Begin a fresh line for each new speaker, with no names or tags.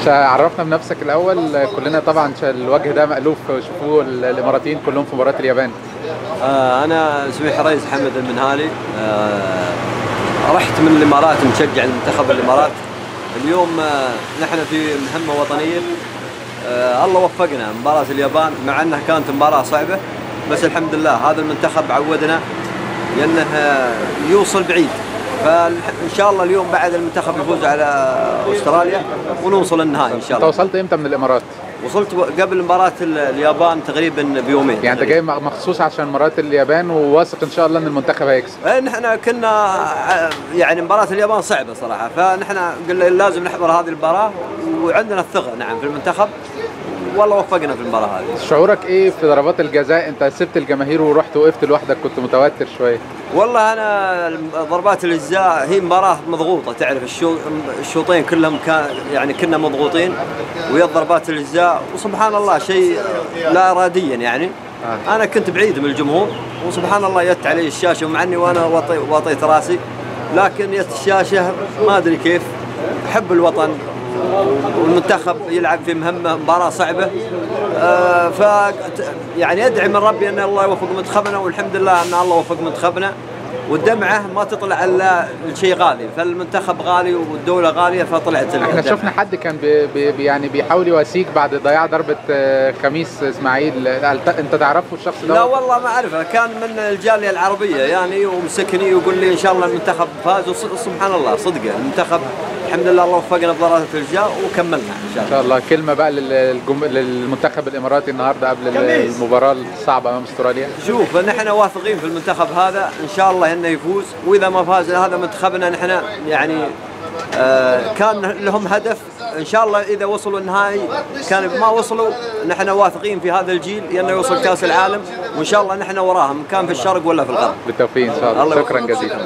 عرفنا بنفسك الاول. كلنا طبعا الوجه ده مألوف شوفوه الاماراتيين كلهم في مباراه اليابان.
انا اسمي حريز حمد المنهالي. رحت من الامارات مشجع المنتخب الامارات. اليوم نحن في مهمه وطنيه. الله وفقنا مباراه اليابان مع انها كانت مباراه صعبه، بس الحمد لله هذا المنتخب عودنا لانه يوصل بعيد، فان شاء الله اليوم بعد المنتخب يفوز على استراليا ونوصل النهائي ان شاء الله.
انت وصلت امتى من الامارات؟
وصلت قبل مباراة اليابان تقريبا بيومين.
يعني انت جاي مخصوص عشان مباراة اليابان وواثق ان شاء الله ان المنتخب هيكسب؟
نحن كنا يعني مباراة اليابان صعبة صراحة، فنحن قلنا لازم نحضر هذه المباراة وعندنا الثقة نعم في المنتخب، والله وفقنا في المباراة هذه.
شعورك ايه في ضربات الجزاء؟ انت سبت الجماهير ورحت وقفت لوحدك، كنت متوتر شوية.
والله انا ضربات الجزاء هي مباراة مضغوطة، تعرف الشوطين كلهم يعني كنا مضغوطين، ويا ضربات الجزاء وسبحان الله شيء لا اراديا يعني. انا كنت بعيد من الجمهور وسبحان الله جت علي الشاشة، ومع اني وانا واطيت راسي، لكن جت الشاشة ما ادري كيف. احب الوطن والمنتخب يلعب في مهمة مباراة صعبة، ف يعني ادعي من ربي ان الله يوفق منتخبنا، والحمد لله ان الله وفق منتخبنا. والدمعة ما تطلع الا الشيء غالي، فالمنتخب غالي والدولة غالية فطلعت الدمعة.
احنا شفنا حد كان يعني بيحاول يواسيك بعد ضياع ضربة خميس اسماعيل، انت تعرفه الشخص ده؟
لا والله ما اعرفه، كان من الجالية العربية يعني، ومسكني ويقول لي ان شاء الله المنتخب فاز، وسبحان الله صدقه المنتخب الحمد لله الله وفقنا بضربات الجزاء وكملنا ان شاء الله.
ان شاء الله. كلمة بقى للمنتخب الاماراتي النهارده قبل المباراة الصعبة امام استراليا.
شوف نحن واثقين في المنتخب هذا ان شاء الله انه يفوز، واذا ما فاز هذا منتخبنا نحن يعني كان لهم هدف ان شاء الله اذا وصلوا النهائي، كان ما وصلوا نحن واثقين في هذا الجيل انه يوصل كاس العالم، وان شاء الله نحن وراهم كان في الشرق ولا في الغرب.
بالتوفيق ان شاء الله. شكرا جزيلا.